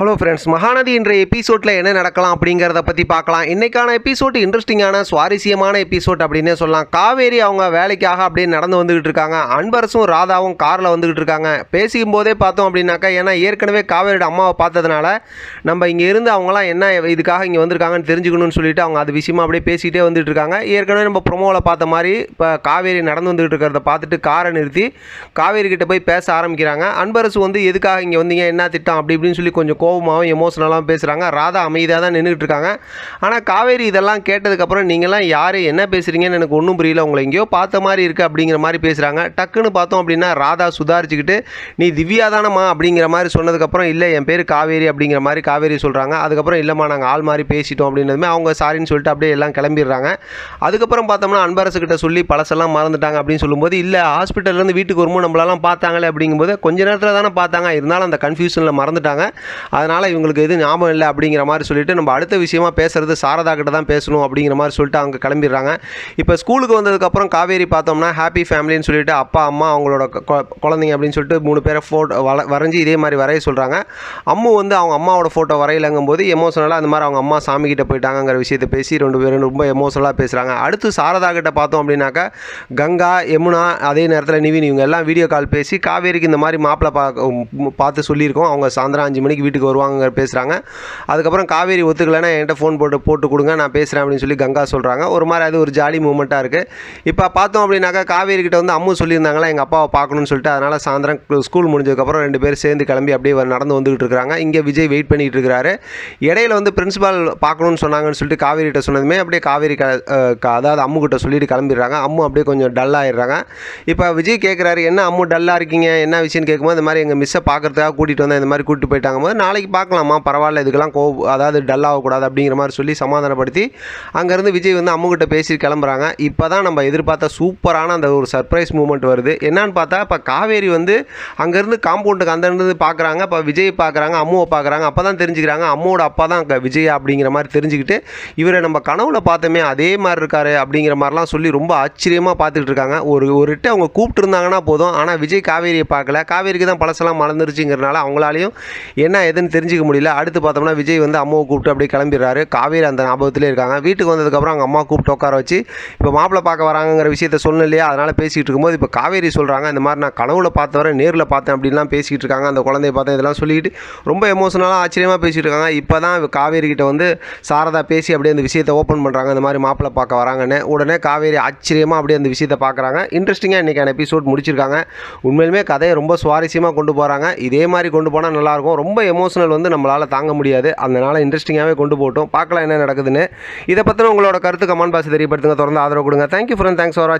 Hello friends, Mahanadi இன்றைய எபிசோடில் என்ன நடக்கலாம் அப்படிங்கிறத பற்றி பார்க்கலாம். இன்றைக்கான எபிசோட் இன்ட்ரெஸ்டிங்கான சுவாரஸ்யமான எபிசோட் அப்படின்னே சொல்லலாம். காவேரி அவங்க வேலைக்காக அப்படியே நடந்து வந்துக்கிட்டு இருக்காங்க. அன்பரசும் ராதாவும் காரில் வந்துக்கிட்டு இருக்காங்க. பேசிக்கும் போதே பார்த்தோம் அப்படின்னாக்கா, ஏன்னா ஏற்கனவே காவேரியோட அம்மாவை பார்த்ததுனால நம்ம இங்கே இருந்து அவங்களாம் என்ன இதுக்காக இங்கே வந்திருக்காங்கன்னு தெரிஞ்சுக்கணும்னு சொல்லிட்டு அவங்க அது விஷயமா அப்படியே பேசிகிட்டே வந்துட்டு இருக்காங்க. ஏற்கனவே நம்ம ப்ரொமோவில் பார்த்த மாதிரி இப்போ காவேரி நடந்து வந்துக்கிட்டு இருக்கிறத பார்த்துட்டு காரை நிறுத்தி காவேரி கிட்ட போய் பேச ஆரம்பிக்கிறாங்க. அன்பரசு வந்து எதுக்காக இங்கே வந்தீங்க, என்ன திட்டம் அப்படி இப்படின்னு சொல்லி கொஞ்சம் கோவமாகவும் எமோஷனலாகவும் பேசுகிறாங்க. ராதா அமைதியாக தான் நின்றுட்டு இருக்காங்க. ஆனால் காவேரி இதெல்லாம் கேட்டதுக்கப்புறம் நீங்களாம் யார், என்ன பேசுகிறீங்கன்னு எனக்கு ஒன்றும் புரியல, உங்களை எங்கேயோ பார்த்த மாதிரி இருக்குது அப்படிங்கிற மாதிரி பேசுகிறாங்க. டக்குன்னு பார்த்தோம் அப்படின்னா ராதா சுதாரிச்சுக்கிட்டு நீ திவ்யா தானம்மா அப்படிங்கிற மாதிரி சொன்னதுக்கப்புறம் இல்லை என் பேர் காவேரி அப்படிங்கிற மாதிரி காவேரி சொல்கிறாங்க. அதுக்கப்புறம் இல்லைம்மா நாங்கள் ஆள் மாதிரி பேசிட்டோம் அப்படின்னதுமே அவங்க சாரின்னு சொல்லிட்டு அப்படியே எல்லாம் கிளம்பிடுறாங்க. அதுக்கப்புறம் பார்த்தோம்னா அன்பரசுக்கிட்ட சொல்லி பழசெல்லாம் மறந்துட்டாங்க அப்படின்னு சொல்லும்போது இல்லை ஹாஸ்பிட்டல்லேருந்து வீட்டுக்கு வரும்போது நம்மளெல்லாம் பார்த்தாங்களே அப்படிங்கும்போது கொஞ்ச நேரத்தில் தானே பார்த்தாங்க, இருந்தாலும் அந்த கன்ஃபியூஷனில் மறந்துட்டாங்க, அதனால் இவங்களுக்கு எதுவும் ஞாபகம் இல்லை அப்படிங்கிற மாதிரி சொல்லிட்டு நம்ம அடுத்த விஷயமா பேசுறது சாரதா கிட்ட தான் பேசணும் அப்படிங்கிற மாதிரி சொல்லிட்டு அவங்க கிளம்பிடுறாங்க. இப்போ ஸ்கூலுக்கு வந்ததுக்கப்புறம் காவேரி பார்த்தோம்னா ஹாப்பி ஃபேமிலின்னு சொல்லிட்டு அப்பா அம்மா அவங்களோட குழந்தைங்க அப்படின்னு சொல்லிட்டு 3 பேரை ஃபோட்டோ வரைஞ்சி இதே மாதிரி வரைய சொல்கிறாங்க. அம்மு வந்து அவங்க அம்மாவோட ஃபோட்டோ வரையிலங்கும் போது எமோஷனலாக அந்த மாதிரி அவங்க அம்மா சாமி கிட்ட போயிட்டாங்கிற விஷயத்தை பேசி 2 பேரும் ரொம்ப எமோஷனலாக பேசுகிறாங்க. அடுத்து சாரதா கிட்ட பார்த்தோம் அப்படின்னாக்கா கங்கா, யமுனா, அதே நேரத்தில் நிவின் இவங்க எல்லாம் வீடியோ கால் பேசி காவேரிக்கு இந்த மாதிரி மாப்பிள்ளை பார்த்து சொல்லியிருக்கோம், அவங்க சாயந்தரம் 5 மணிக்கு வீட்டுக்கு வருவாங்க பேசுகிறாங்க. அதுக்கப்புறம் காவேரி ஒத்துக்கலைன்னா என்கிட்ட ஃபோன் போட்டு கொடுங்க நான் பேசுகிறேன் அப்படின்னு சொல்லி கங்கா சொல்கிறாங்க. ஒரு மாதிரி அது ஒரு ஜாலி மூமெண்ட்டாக இருக்குது. இப்போ பார்த்தோம் அப்படின்னாக்கா காவேரி கிட்ட வந்து அம்மு சொல்லியிருந்தாங்களா எங்கள் அப்பாவை பார்க்கணும்னு சொல்லிட்டு, அதனால் சாயந்தரம் ஸ்கூல் முடிஞ்சதுக்கப்புறம் 2 பேரும் சேர்ந்து கிளம்பி அப்படியே நடந்து வந்துகிட்டு இருக்கிறாங்க. இங்கே விஜய் வெயிட் பண்ணிகிட்டு இருக்கிறாரு. இடையில வந்து பிரின்சிபால் பார்க்கணும்னு சொன்னாங்கன்னு சொல்லிட்டு காவேரிகிட்ட சொன்னதுமே அப்படியே காவேரி அதாவது அம்மு கிட்ட சொல்லிட்டு கிளம்பிடுறாங்க. அம்மு அப்படியே கொஞ்சம் டல்லாகிடுறாங்க. இப்போ விஜய் கேட்குறாரு என்ன அம்மு டல்லாக இருக்கீங்க, என்ன விஷயம்னு கேட்கும்போது இந்த மாதிரி எங்கள் மிஸ்ஸை பார்க்கறதுக்காக கூட்டிகிட்டு வந்தேன், இந்த மாதிரி கூப்பிட்டு போயிட்டாங்க போது நாளைக்கு பார்க்கலாமா பரவாயில்ல இதுக்கெல்லாம் அதாவது டல்லாகக்கூடாது அப்படிங்கிற மாதிரி சொல்லி சமாதானப்படுத்தி அங்கேருந்து விஜய் வந்து அம்முகிட்ட பேசி கிளம்புறாங்க. இப்போ தான் நம்ம எதிர்பார்த்த சூப்பரான அந்த ஒரு சர்ப்ரைஸ் மூமெண்ட் வருது. என்னன்னு பார்த்தா இப்போ காவேரி வந்து அங்கேருந்து காம்பவுண்டுக்கு அந்தேருந்து பார்க்குறாங்க. இப்போ விஜய் பார்க்குறாங்க, அம்முவை பார்க்குறாங்க. அப்போ தான் தெரிஞ்சுக்கிறாங்க அம்முவோட அப்பா தான் விஜய் அப்படிங்கிற மாதிரி தெரிஞ்சுக்கிட்டு இவரை நம்ம கனவுல பார்த்தோமே அதே மாதிரி இருக்காரு அப்படிங்கிற மாதிரிலாம் சொல்லி ரொம்ப ஆச்சரியமாக பார்த்துக்கிட்டு இருக்காங்க. ஒருட்டு அவங்க கூப்பிட்டு இருந்தாங்கன்னா போதும், ஆனால் விஜய் காவேரியை பார்க்கல, காவேரிக்கு தான் பழசெல்லாம் மறந்துருச்சுங்கிறனால அவங்களாலையும் என்ன எதுன்னு தெரிஞ்சிக்க முடியல. அடுத்து பார்த்தோம்னா விஜய் வந்து அம்மாவை கூப்பிட்டு அப்படியே கிளம்பிடுறாரு. காவேரி அந்த ஞாபகத்திலே இருக்காங்க. வீட்டுக்கு வந்ததுக்கப்புறம் அவங்க அம்மா கூப்பிட்டு உட்கார வச்சு இப்போ மாப்பிள்ளை பார்க்க வராங்கிற விஷயத்த சொல்லணும் இல்லையா, அதனால் பேசிகிட்டு இருக்கும்போது இப்போ காவேரி சொல்கிறாங்க இந்த மாதிரி நான் கனவுல பார்த்தவரை நேரில் பார்த்தேன் அப்படின்லாம் பேசிகிட்டு இருக்காங்க. அந்த குழந்தைய பார்த்தேன் இதெல்லாம் சொல்லிக்கிட்டு ரொம்ப எமோஷனலாக ஆச்சரியமாக பேசிகிட்டு இருக்காங்க. இப்போ தான் காவேரி கிட்ட வந்து சாரதா பேசி அப்படியே அந்த விஷயத்தை ஓப்பன் பண்ணுறாங்க, இந்த மாதிரி மாப்பிள்ளை பார்க்க வராங்கன்னு. உடனே காவேரி ஆச்சரியமாக அப்படியே அந்த விஷயத்தை பார்க்குறாங்க. இன்ட்ரெஸ்டிங்காக இன்றைக்கான எபிசோட் முடிச்சிருக்காங்க. உண்மையிலுமே கதையை ரொம்ப சுவாரஸ்யமாக கொண்டு போகிறாங்க. இதே மாதிரி கொண்டு போனால் நல்லாயிருக்கும். ரொம்ப எமோஷனல் வந்து நம்மளால் தாங்க முடியாது, அதனால் இன்ட்ரெஸ்டிங்காகவே கொண்டு போட்டோம். பார்க்கலாம் என்ன நடக்குதுன்னு. இதை பற்றின உங்களோட கருத்து கமெண்ட் பாக்ஸ் தெரியப்படுத்துங்க. தொடர்ந்து ஆதரவு கொடுங்க. தேங்க்யூ ஃப்ரெண்ட், தேங்க்ஸ் ஃபார் வாட்சிங்.